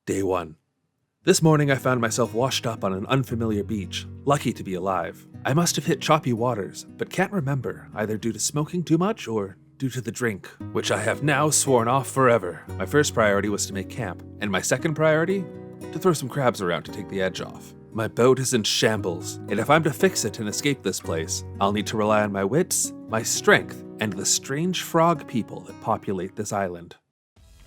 Day 1. This morning I found myself washed up on an unfamiliar beach, lucky to be alive. I must have hit choppy waters, but can't remember, either due to smoking too much or due to the drink, which I have now sworn off forever. My first priority was to make camp, and my second priority? To throw some crabs around to take the edge off. My boat is in shambles, and if I'm to fix it and escape this place, I'll need to rely on my wits, my strength, and the strange frog people that populate this island.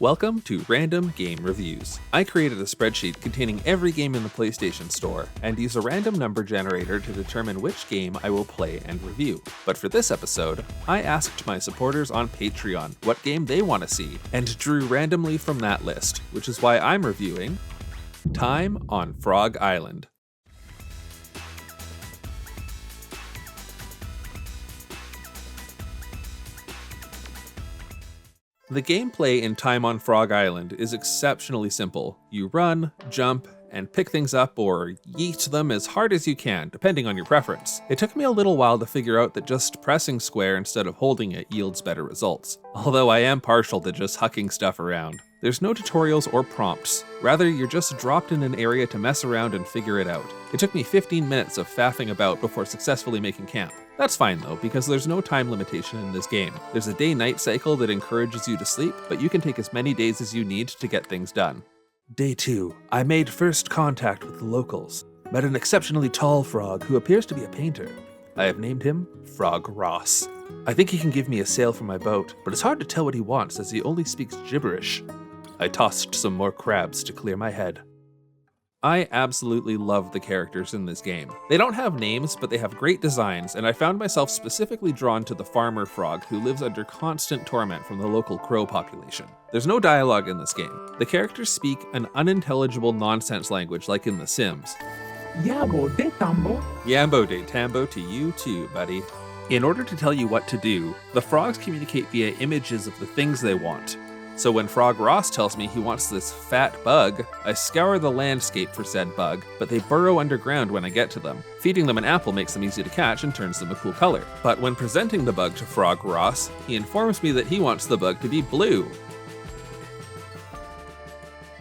Welcome to Random Game Reviews. I created a spreadsheet containing every game in the PlayStation Store, and use a random number generator to determine which game I will play and review. But for this episode, I asked my supporters on Patreon what game they want to see, and drew randomly from that list, which is why I'm reviewing Time on Frog Island. The gameplay in Time on Frog Island is exceptionally simple. You run, jump, and pick things up or yeet them as hard as you can, depending on your preference. It took me a little while to figure out that just pressing square instead of holding it yields better results, although I am partial to just hucking stuff around. There's no tutorials or prompts. Rather, you're just dropped in an area to mess around and figure it out. It took me 15 minutes of faffing about before successfully making camp. That's fine though, because there's no time limitation in this game. There's a day-night cycle that encourages you to sleep, but you can take as many days as you need to get things done. Day 2. I made first contact with the locals. Met an exceptionally tall frog who appears to be a painter. I have named him Frog Ross. I think he can give me a sail for my boat, but it's hard to tell what he wants as he only speaks gibberish. I tossed some more crabs to clear my head. I absolutely love the characters in this game. They don't have names, but they have great designs, and I found myself specifically drawn to the farmer frog who lives under constant torment from the local crow population. There's no dialogue in this game. The characters speak an unintelligible nonsense language like in The Sims. Yambo de tambo. Yambo de tambo to you too, buddy. In order to tell you what to do, the frogs communicate via images of the things they want. So when Frog Ross tells me he wants this fat bug, I scour the landscape for said bug, but they burrow underground when I get to them. Feeding them an apple makes them easy to catch and turns them a cool color. But when presenting the bug to Frog Ross, he informs me that he wants the bug to be blue.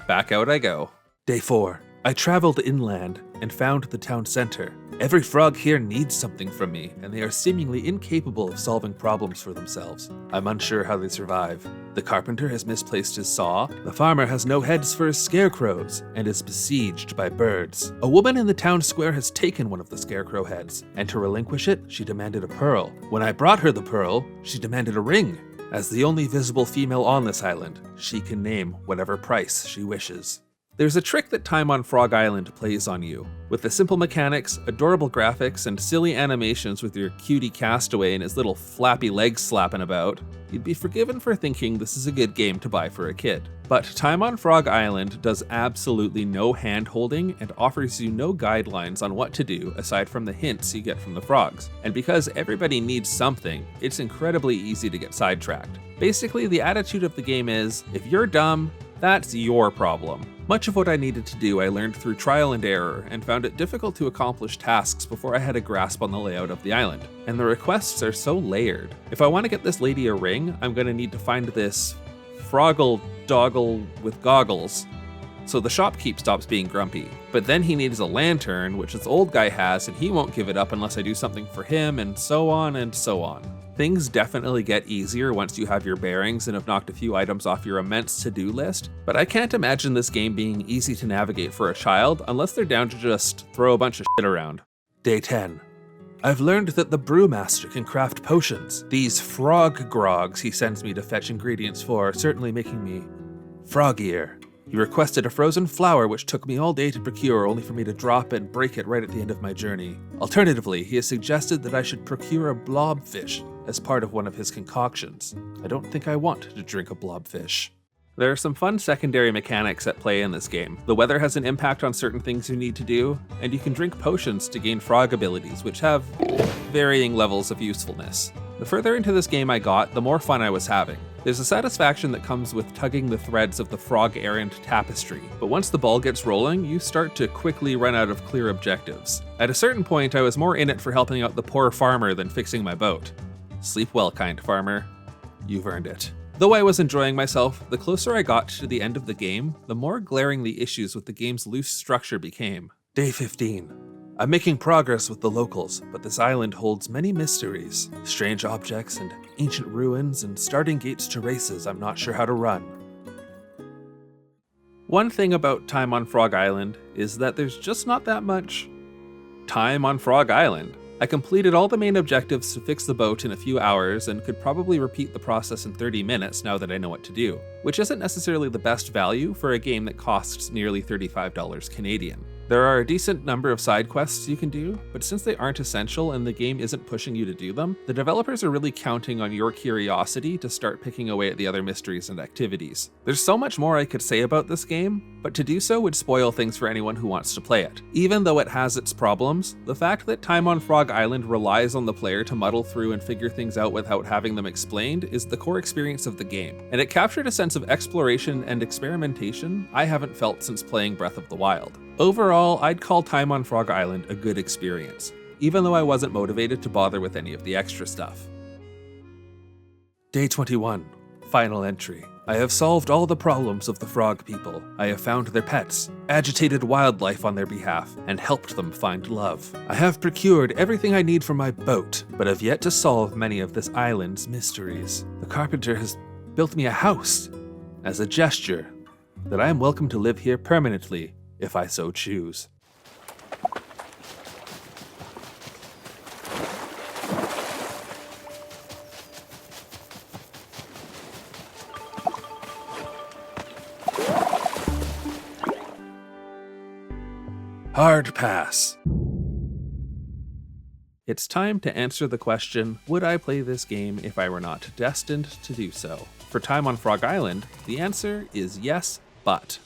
Back out I go. Day 4. I traveled inland and found the town center. Every frog here needs something from me, and they are seemingly incapable of solving problems for themselves. I'm unsure how they survive. The carpenter has misplaced his saw, the farmer has no heads for his scarecrows, and is besieged by birds. A woman in the town square has taken one of the scarecrow heads, and to relinquish it, she demanded a pearl. When I brought her the pearl, she demanded a ring. As the only visible female on this island, she can name whatever price she wishes. There's a trick that Time on Frog Island plays on you. With the simple mechanics, adorable graphics, and silly animations with your cutie castaway and his little flappy legs slapping about, you'd be forgiven for thinking this is a good game to buy for a kid. But Time on Frog Island does absolutely no hand-holding and offers you no guidelines on what to do aside from the hints you get from the frogs. And because everybody needs something, it's incredibly easy to get sidetracked. Basically, the attitude of the game is, if you're dumb, that's your problem. Much of what I needed to do I learned through trial and error, and found it difficult to accomplish tasks before I had a grasp on the layout of the island. And the requests are so layered. If I want to get this lady a ring, I'm going to need to find this froggle doggle with goggles, so the shopkeep stops being grumpy. But then he needs a lantern, which this old guy has, and he won't give it up unless I do something for him, and so on and so on. Things definitely get easier once you have your bearings and have knocked a few items off your immense to-do list, but I can't imagine this game being easy to navigate for a child unless they're down to just throw a bunch of shit around. Day 10. I've learned that the brewmaster can craft potions. These frog grogs he sends me to fetch ingredients for are certainly making me froggier. He requested a frozen flower which took me all day to procure, only for me to drop and break it right at the end of my journey. Alternatively, he has suggested that I should procure a blobfish as part of one of his concoctions. I don't think I want to drink a blobfish. There are some fun secondary mechanics at play in this game. The weather has an impact on certain things you need to do, and you can drink potions to gain frog abilities, which have varying levels of usefulness. The further into this game I got, the more fun I was having. There's a satisfaction that comes with tugging the threads of the frog errant tapestry, but once the ball gets rolling, you start to quickly run out of clear objectives. At a certain point, I was more in it for helping out the poor farmer than fixing my boat. Sleep well, kind farmer. You've earned it. Though I was enjoying myself, the closer I got to the end of the game, the more glaring the issues with the game's loose structure became. Day 15. I'm making progress with the locals, but this island holds many mysteries. Strange objects and ancient ruins and starting gates to races I'm not sure how to run. One thing about time on Frog Island is that there's just not that much time on Frog Island. I completed all the main objectives to fix the boat in a few hours and could probably repeat the process in 30 minutes now that I know what to do, which isn't necessarily the best value for a game that costs nearly $35 Canadian. There are a decent number of side quests you can do, but since they aren't essential and the game isn't pushing you to do them, the developers are really counting on your curiosity to start picking away at the other mysteries and activities. There's so much more I could say about this game, but to do so would spoil things for anyone who wants to play it. Even though it has its problems, the fact that time on Frog Island relies on the player to muddle through and figure things out without having them explained is the core experience of the game, and it captured a sense of exploration and experimentation I haven't felt since playing Breath of the Wild. Overall, I'd call time on Frog Island a good experience, even though I wasn't motivated to bother with any of the extra stuff. Day 21. Final entry. I have solved all the problems of the frog people. I have found their pets, agitated wildlife on their behalf, and helped them find love. I have procured everything I need for my boat, but have yet to solve many of this island's mysteries. The carpenter has built me a house as a gesture that I am welcome to live here permanently if I so choose. Hard pass. It's time to answer the question, would I play this game if I were not destined to do so? For time on Frog Island, the answer is yes, but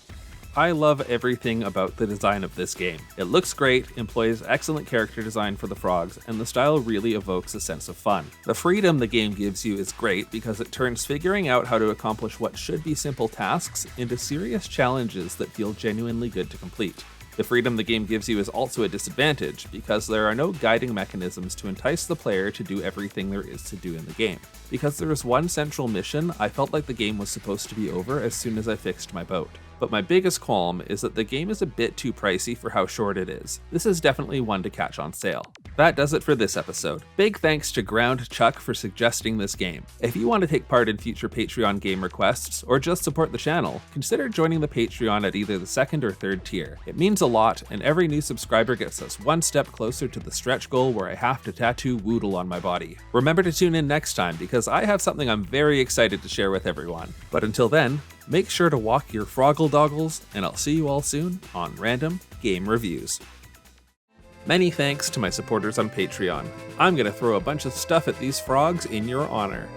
I love everything about the design of this game. It looks great, employs excellent character design for the frogs, and the style really evokes a sense of fun. The freedom the game gives you is great because it turns figuring out how to accomplish what should be simple tasks into serious challenges that feel genuinely good to complete. The freedom the game gives you is also a disadvantage because there are no guiding mechanisms to entice the player to do everything there is to do in the game. Because there is one central mission, I felt like the game was supposed to be over as soon as I fixed my boat. But my biggest qualm is that the game is a bit too pricey for how short it is. This is definitely one to catch on sale. That does it for this episode. Big thanks to Ground Chuck for suggesting this game. If you want to take part in future Patreon game requests, or just support the channel, consider joining the Patreon at either the second or third tier. It means a lot, and every new subscriber gets us one step closer to the stretch goal where I have to tattoo Woodle on my body. Remember to tune in next time, because I have something I'm very excited to share with everyone. But until then, make sure to walk your froggle doggles, and I'll see you all soon on Random Game Reviews. Many thanks to my supporters on Patreon. I'm gonna throw a bunch of stuff at these frogs in your honor.